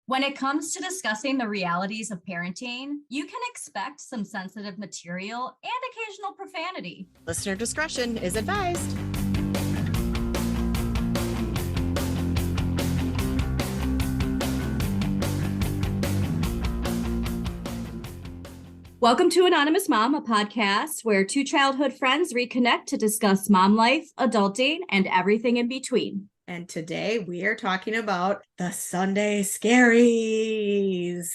When it comes to discussing the realities of parenting, you can expect some sensitive material and occasional profanity. Listener discretion is advised. Welcome to Anonymous Mom, a podcast where two childhood friends reconnect to discuss mom life, adulting, and everything in between. And today we are talking about the Sunday Scaries.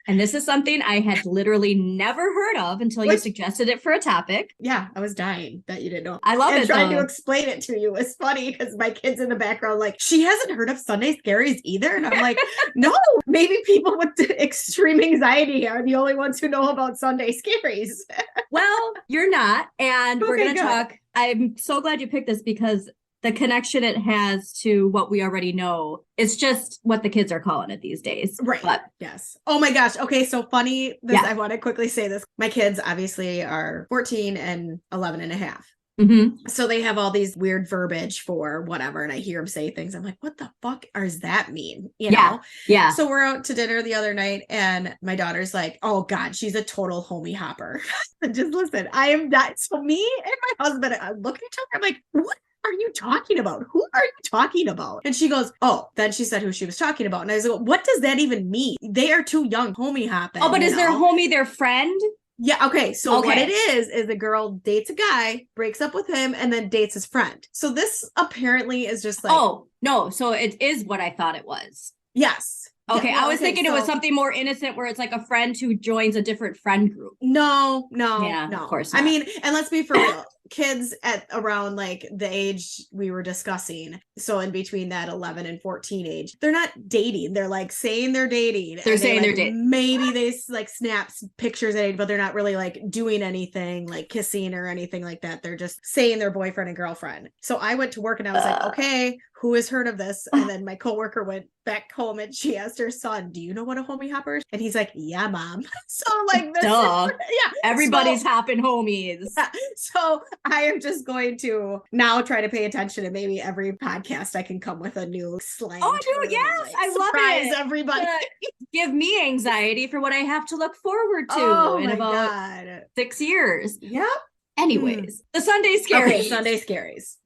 And this is something I had literally never heard of until you suggested it for a topic. Yeah, I was dying that you didn't know. I love it. Trying to explain it to you was funny because my kids in the background like, she hasn't heard of Sunday Scaries either. And I'm like, no, maybe people with extreme anxiety are the only ones who know about Sunday Scaries. Well, you're not. And we're going to good. talk. I'm so glad you picked this because the connection it has to what we already know. It's just what the kids are calling it these days. Right. But yes. Oh my gosh. Okay. So funny. I want to quickly say this. My kids obviously are 14 and 11 and a half. Mm-hmm. So they have all these weird verbiage for whatever. And I hear them say things. I'm like, what the fuck does that mean? You know? Yeah. So we're out to dinner the other night and my daughter's like, oh God, she's a total homie hopper. Just listen, I am not. So me and my husband, I look at each other. I'm like, what are you talking about? Who are you talking about? And she goes, oh, then she said who she was talking about. And I was like, what does that even mean? They are too young, homie hopping. Oh, but is their homie their friend? Yeah. Okay. So what it is a girl dates a guy, breaks up with him, and then dates his friend. So this apparently is just like. Oh, no. So it is what I thought it was. Yes. Okay. I was thinking it was something more innocent where it's like a friend who joins a different friend group. No. Of course not. I mean, and let's be for real. Kids at around like the age we were discussing, so in between that 11 and 14 age, they're not dating. They're like saying they're dating. They're saying they're dating. Maybe they like snap pictures at it, but they're not really like doing anything like kissing or anything like that. They're just saying they're boyfriend and girlfriend. So I went to work and I was like, okay, who has heard of this? And then my coworker went back home and she asked her son, do you know what a homie hopper is? And he's like, yeah, mom. So like this everybody's hopping homies. Yeah. So I am just going to now try to pay attention, and maybe every podcast I can come with a new slang. Oh, dude, yes, like, I love it. Surprise everybody. Give me anxiety for what I have to look forward to in about 6 years. Yep. Anyways, the Sunday Scaries. Okay, Sunday Scaries.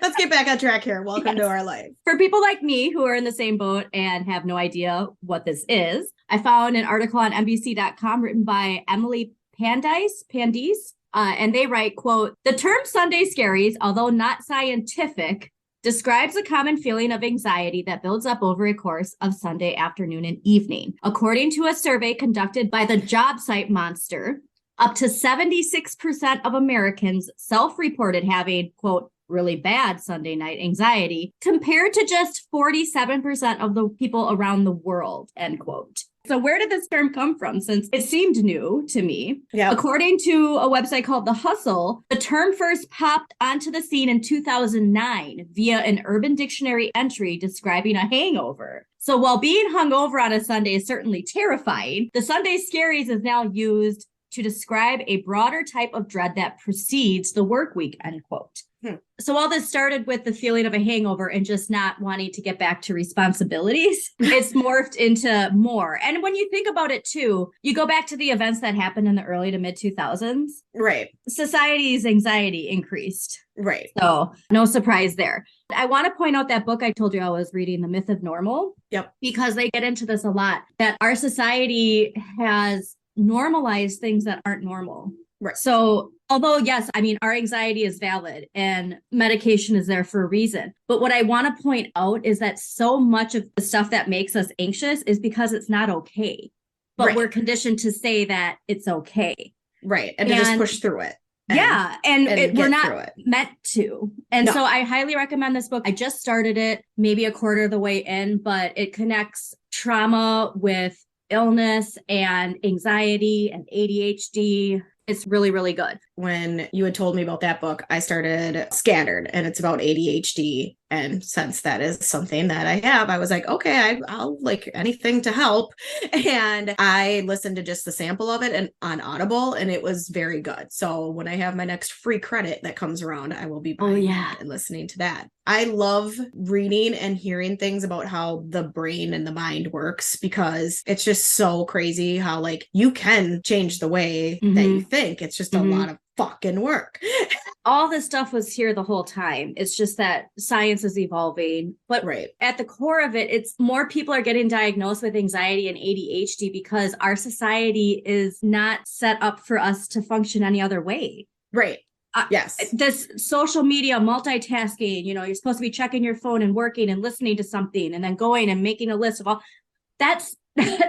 Let's get back on track here. Welcome to our life. For people like me who are in the same boat and have no idea what this is, I found an article on NBC.com written by Emily Pandice, and they write, quote, the term Sunday Scaries, although not scientific, describes a common feeling of anxiety that builds up over a course of Sunday afternoon and evening. According to a survey conducted by the job site Monster, up to 76% of Americans self-reported having, quote, really bad Sunday night anxiety, compared to just 47% of the people around the world, end quote. So where did this term come from? Since it seemed new to me. Yep. According to a website called The Hustle, the term first popped onto the scene in 2009 via an Urban Dictionary entry describing a hangover. So while being hungover on a Sunday is certainly terrifying, the Sunday Scaries is now used to describe a broader type of dread that precedes the work week, end quote. So all this started with the feeling of a hangover and just not wanting to get back to responsibilities. It's morphed into more. And when you think about it too, you go back to the events that happened in the early to mid 2000s. Right. Society's anxiety increased. Right. So no surprise there. I want to point out that book I told you I was reading, The Myth of Normal. Yep. Because they get into this a lot, that our society has normalized things that aren't normal. Right. So although, yes, I mean, our anxiety is valid and medication is there for a reason. But what I want to point out is that so much of the stuff that makes us anxious is because it's not okay. But we're conditioned to say that it's okay. Right. And to just push through it. And we're not meant to. And so I highly recommend this book. I just started it, maybe a quarter of the way in, but it connects trauma with illness and anxiety and ADHD. It's really, really good. When you had told me about that book, I started Scattered, and it's about ADHD And since that is something that I have, I was like, okay, I'll like anything to help. And I listened to just the sample of it and on Audible, and it was very good. So when I have my next free credit that comes around, I will be buying that and listening to that. I love reading and hearing things about how the brain and the mind works, because it's just so crazy how like you can change the way that you think. It's just a lot of fucking work. All this stuff was here the whole time. It's just that science is evolving. But at the core of it, it's more people are getting diagnosed with anxiety and ADHD because our society is not set up for us to function any other way. Right. Yes. This social media multitasking, you know, you're supposed to be checking your phone and working and listening to something and then going and making a list of all that's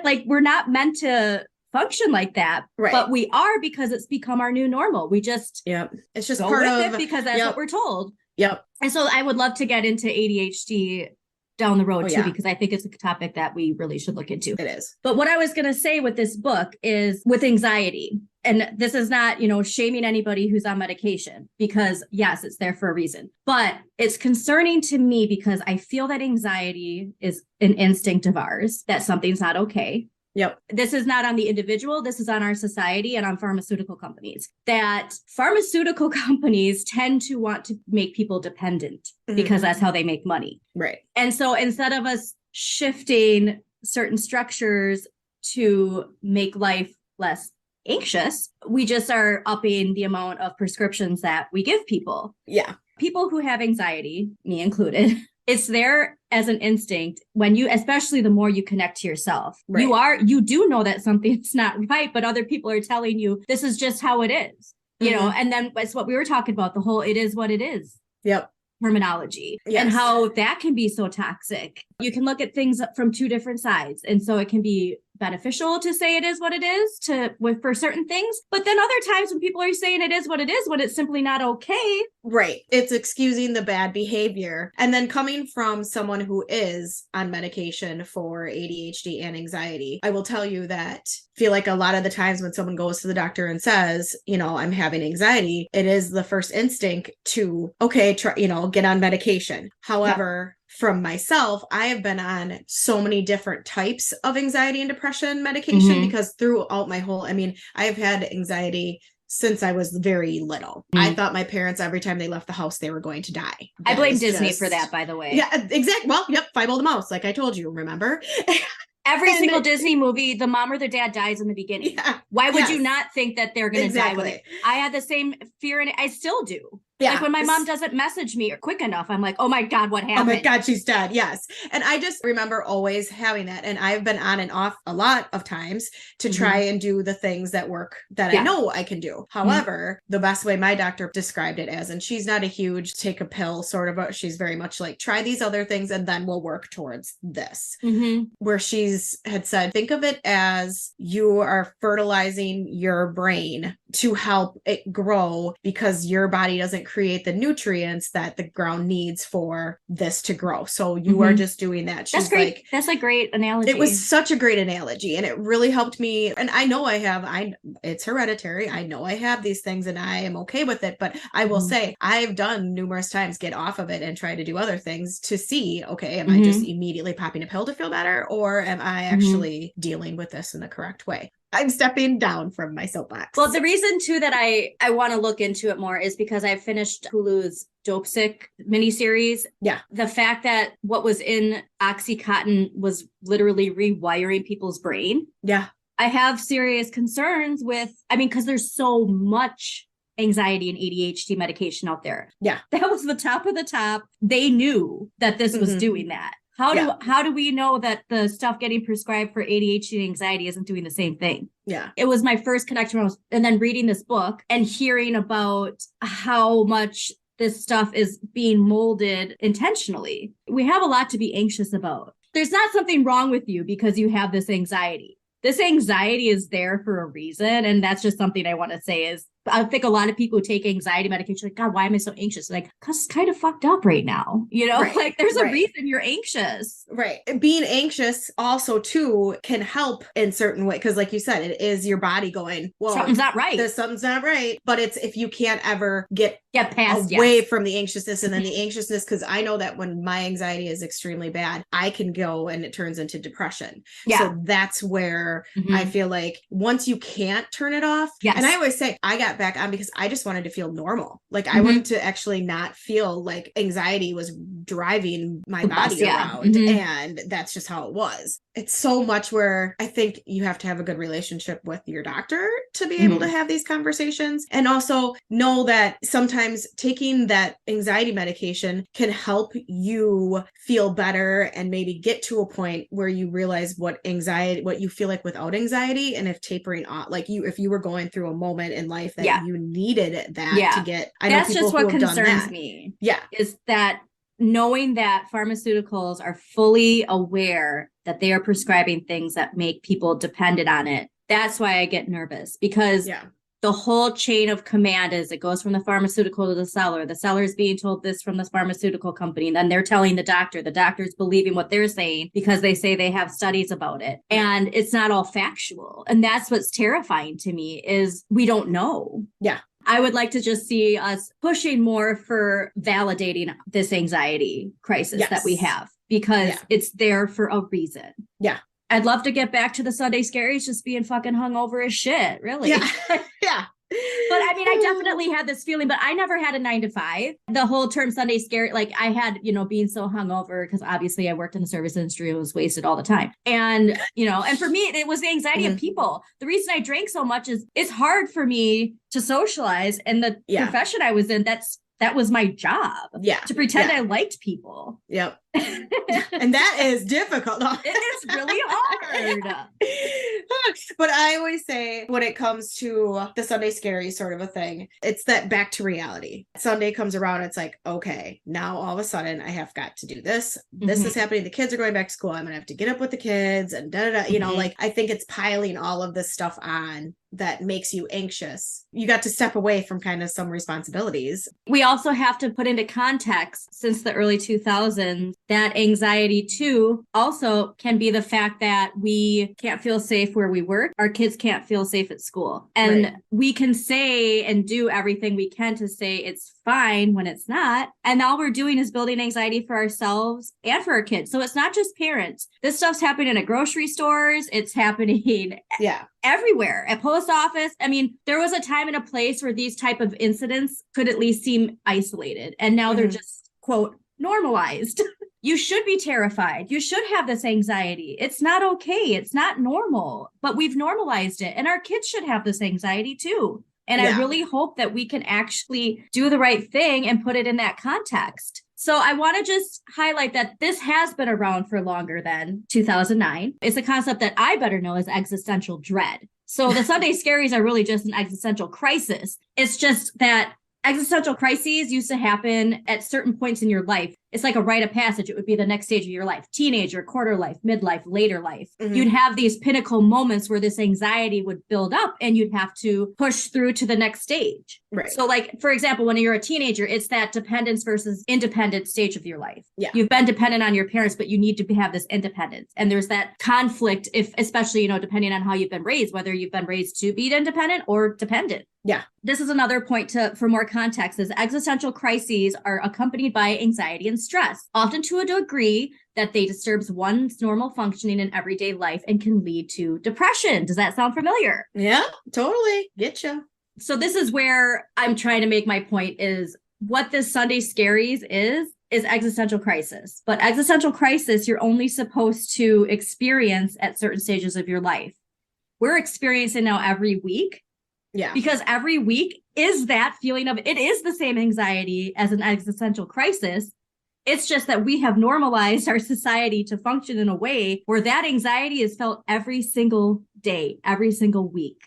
like, we're not meant to function like that, but we are, because it's become our new normal. We just it's just go part with of it because that's what we're told. And so I would love to get into ADHD down the road too, because I think it's a topic that we really should look into. It is. But what I was going to say with this book is with anxiety, and this is not, you know, shaming anybody who's on medication, because yes, it's there for a reason, but it's concerning to me because I feel that anxiety is an instinct of ours, that something's not okay. This is not on the individual. This is on our society and on pharmaceutical companies. That pharmaceutical companies tend to want to make people dependent because that's how they make money. Right. And so instead of us shifting certain structures to make life less anxious, we just are upping the amount of prescriptions that we give people. People who have anxiety, me included, it's there as an instinct when you, especially the more you connect to yourself, you do know that something's not right, but other people are telling you this is just how it is, you know, and then it's what we were talking about, the whole, it is what it is. Terminology and how that can be so toxic. You can look at things from two different sides. And so it can be beneficial to say it is what it is for certain things. But then other times when people are saying it is what it is, when it's simply not okay. Right. It's excusing the bad behavior. And then coming from someone who is on medication for ADHD and anxiety, I will tell you that I feel like a lot of the times when someone goes to the doctor and says, you know, I'm having anxiety, it is the first instinct to, okay, try, you know, get on medication. However, from myself, I have been on so many different types of anxiety and depression medication because throughout my whole, I mean, I've had anxiety since I was very little. I thought my parents, every time they left the house, they were going to die. I blame Disney for that, by the way. Yeah, exactly. Well, Five-O the Mouse, like I told you, remember? Every single Disney movie, the mom or the dad dies in the beginning. Why would you not think that they're going to die with it? I had the same fear, and I still do. Like when my mom doesn't message me quick enough, I'm like, oh my God, what happened? Oh my God, she's dead. Yes. And I just remember always having that. And I've been on and off a lot of times to try and do the things that work that I know I can do. However, the best way my doctor described it as, and she's not a huge take a pill sort of, but she's very much like, try these other things and then we'll work towards this. Where she's had said, think of it as you are fertilizing your brain to help it grow, because your body doesn't create the nutrients that the ground needs for this to grow. So you are just doing that. She's That's great. Like, that's a great analogy. It was such a great analogy, and it really helped me. And I know it's hereditary. I know I have these things and I am okay with it, but I will say I've done numerous times get off of it and try to do other things to see, okay, am I just immediately popping a pill to feel better, or am I actually dealing with this in the correct way? I'm stepping down from my soapbox. Well, the reason too that I want to look into it more is because I finished Hulu's Dope Sick miniseries. The fact that what was in Oxycontin was literally rewiring people's brain. I have serious concerns with, because there's so much anxiety and ADHD medication out there. That was the top of the top. They knew that this was doing that. How do we know that the stuff getting prescribed for ADHD and anxiety isn't doing the same thing? It was my first connection and then reading this book and hearing about how much this stuff is being molded intentionally. We have a lot to be anxious about. There's not something wrong with you because you have this anxiety. This anxiety is there for a reason. And that's just something I want to say is I think a lot of people who take anxiety medication, like, God, why am I so anxious? Like, because it's kind of fucked up right now. Right, Like there's a right. reason you're anxious. Right. Being anxious also too can help in certain way. Cause like you said, it is your body going, well, Something's not right. Something's not right. But it's if you can't ever get past away from the anxiousness, and then the anxiousness, because I know that when my anxiety is extremely bad, I can go and it turns into depression. Yeah. So that's where I feel like once you can't turn it off. Yes. And I always say I got back on because I just wanted to feel normal. Like I wanted to actually not feel like anxiety was driving my body around. And that's just how it was. It's so much where I think you have to have a good relationship with your doctor to be able to have these conversations, and also know that sometimes taking that anxiety medication can help you feel better and maybe get to a point where you realize what you feel like without anxiety. And if tapering off, like if you were going through a moment in life that you needed that to get, I know that's people just what who have concerns done that. me. Yeah. Is that knowing that pharmaceuticals are fully aware that they are prescribing things that make people dependent on it. That's why I get nervous, because the whole chain of command is it goes from the pharmaceutical to the seller. The seller is being told this from the pharmaceutical company. And then they're telling the doctor's believing what they're saying because they say they have studies about it. And it's not all factual. And that's what's terrifying to me is we don't know. Yeah. I would like to just see us pushing more for validating this anxiety crisis that we have, because it's there for a reason. Yeah. I'd love to get back to the Sunday Scaries just being fucking hungover as shit, really. Yeah. Yeah. But I mean, I definitely had this feeling, but I never had a 9 to 5. The whole term Sunday Scary, like I had, being so hungover, because obviously I worked in the service industry and was wasted all the time. And, and for me, it was the anxiety of people. The reason I drank so much is it's hard for me to socialize. And the profession I was in, that was my job. Yeah. To pretend I liked people. Yep. And that is difficult. It is really hard. But I always say when it comes to the Sunday Scary sort of a thing, it's that back to reality. Sunday comes around, it's like, okay, now all of a sudden I have got to do this. This is happening. The kids are going back to school. I'm gonna have to get up with the kids and like I think it's piling all of this stuff on that makes you anxious. You got to step away from kind of some responsibilities. We also have to put into context, since the early 2000s, that anxiety too also can be the fact that we can't feel safe where we work. Our kids can't feel safe at school. And we can say and do everything we can to say it's fine when it's not. And all we're doing is building anxiety for ourselves and for our kids. So it's not just parents. This stuff's happening at grocery stores. It's happening everywhere, at post office. I mean, there was a time and a place where these type of incidents could at least seem isolated. And now they're just, quote, normalized. You should be terrified. You should have this anxiety. It's not okay. It's not normal, but we've normalized it. And our kids should have this anxiety too. And I really hope that we can actually do the right thing and put it in that context. So I want to just highlight that this has been around for longer than 2009. It's a concept that I better know as existential dread. So the Sunday Scaries are really just an existential crisis. It's just that existential crises used to happen at certain points in your life. It's like a rite of passage. It would be the next stage of your life: teenager, quarter life, midlife, later life. You'd have these pinnacle moments where this anxiety would build up and you'd have to push through to the next stage. Right. So like, for example, when you're a teenager, it's that dependence versus independent stage of your life. Yeah. You've been dependent on your parents, but you need to have this independence. And there's that conflict, especially, depending on how you've been raised, whether you've been raised to be independent or dependent. Yeah. This is another point for more context, is existential crises are accompanied by anxiety and stress, often to a degree that they disturbs one's normal functioning in everyday life and can lead to depression. Does that sound familiar? Yeah, totally. Get you. So this is where I'm trying to make my point, is what this Sunday Scaries is existential crisis. But existential crisis, you're only supposed to experience at certain stages of your life. We're experiencing now every week. Yeah. Because every week is that feeling of, it is the same anxiety as an existential crisis. It's just that we have normalized our society to function in a way where that anxiety is felt every single day, every single week.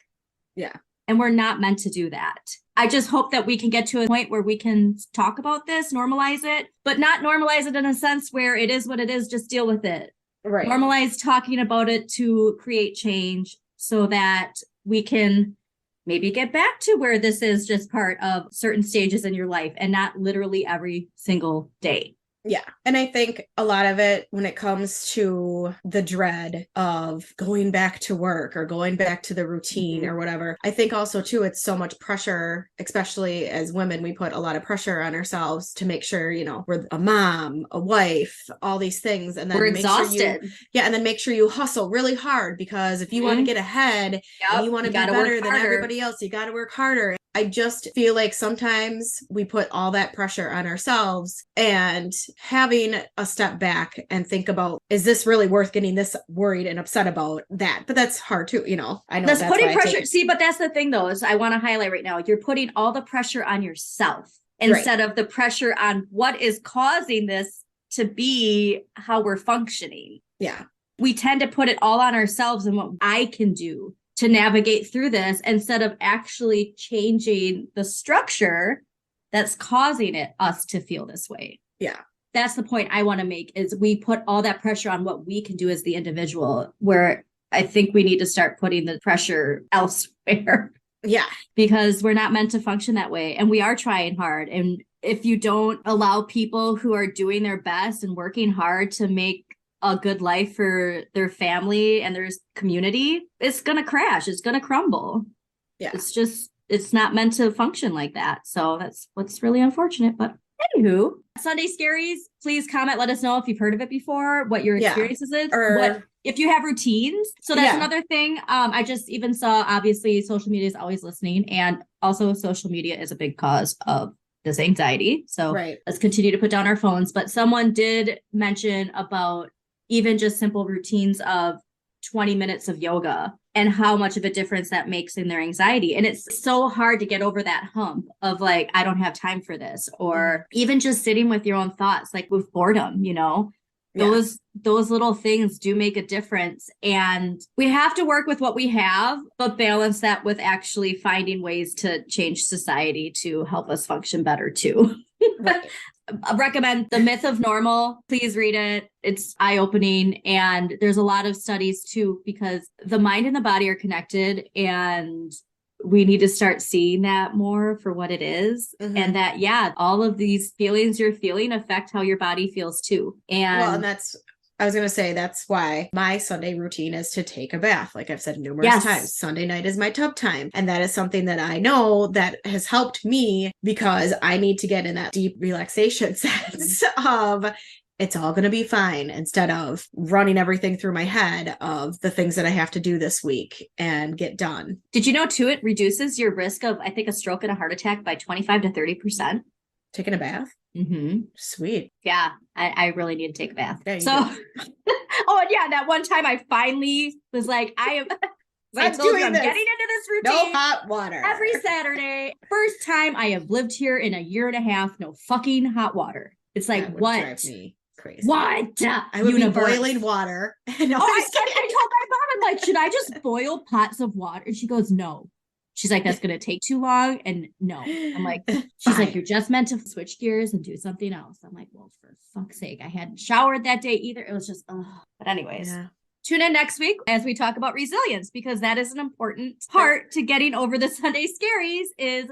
Yeah. And we're not meant to do that. I just hope that we can get to a point where we can talk about this, normalize it, but not normalize it in a sense where it is what it is, just deal with it. Right. Normalize talking about it to create change so that we can maybe get back to where this is just part of certain stages in your life and not literally every single day. Yeah. And I think a lot of it, when it comes to the dread of going back to work or going back to the routine or whatever, I think also too, it's so much pressure, especially as women, we put a lot of pressure on ourselves to make sure, you know, we're a mom, a wife, all these things. And then We're make exhausted. sure and then make sure you hustle really hard, because if you want to get ahead and you want to be better than everybody else, you got to work harder. I just feel like sometimes we put all that pressure on ourselves, and having a step back and think about, is this really worth getting this worried and upset about that? But that's hard too, you know. I know that's putting pressure. See, but that's the thing though, is I want to highlight right now, you're putting all the pressure on yourself instead of the pressure on what is causing this to be how we're functioning. Yeah. We tend to put it all on ourselves and what I can do to navigate through this instead of actually changing the structure that's causing us to feel this way. Yeah. That's the point I want to make, is we put all that pressure on what we can do as the individual, where I think we need to start putting the pressure elsewhere. Yeah. Because we're not meant to function that way. And we are trying hard. And if you don't allow people who are doing their best and working hard to make a good life for their family and their community, it's going to crash. It's going to crumble. Yeah. It's not meant to function like that. So that's what's really unfortunate. But anywho, Sunday Scaries, please comment. Let us know if you've heard of it before, what your experiences is, what if you have routines. So that's another thing. I just even saw, obviously, social media is always listening. And also social media is a big cause of this anxiety. So let's continue to put down our phones. But someone did mention about even just simple routines of 20 minutes of yoga and how much of a difference that makes in their anxiety. And it's so hard to get over that hump of like, I don't have time for this, or even just sitting with your own thoughts, like with boredom, you know, those little things do make a difference. And we have to work with what we have, but balance that with actually finding ways to change society to help us function better too. I recommend The Myth of Normal. Please read it. It's eye-opening. And there's a lot of studies too, because the mind and the body are connected, and we need to start seeing that more for what it is. And that, all of these feelings you're feeling affect how your body feels too. And I was going to say, that's why my Sunday routine is to take a bath. Like I've said numerous times, Sunday night is my tub time. And that is something that I know that has helped me, because I need to get in that deep relaxation sense of it's all going to be fine, instead of running everything through my head of the things that I have to do this week and get done. Did you know too, it reduces your risk of, I think, a stroke and a heart attack by 25 to 30%. Taking a bath? Sweet. Yeah, I really need to take a bath. And that one time I finally was like, I'm getting into this routine. No hot water. Every Saturday. First time I have lived here in a year and a half, no fucking hot water. It's like, what? Drive me crazy. What? I would be boiling water. I told my mom, I'm like, should I just boil pots of water? And she goes, no. She's like, that's going to take too long. And no, I'm like, she's like, you're just meant to switch gears and do something else. I'm like, well, for fuck's sake, I hadn't showered that day either. It was just, but anyways, tune in next week as we talk about resilience, because that is an important part to getting over the Sunday Scaries, is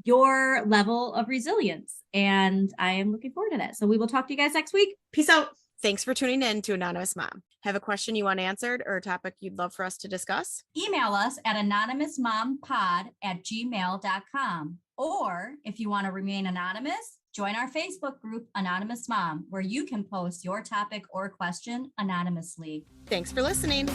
your level of resilience. And I am looking forward to that. So we will talk to you guys next week. Peace out. Thanks for tuning in to Anonymous Mom. Have a question you want answered or a topic you'd love for us to discuss? Email us at anonymousmompod@gmail.com. Or if you want to remain anonymous, join our Facebook group, Anonymous Mom, where you can post your topic or question anonymously. Thanks for listening.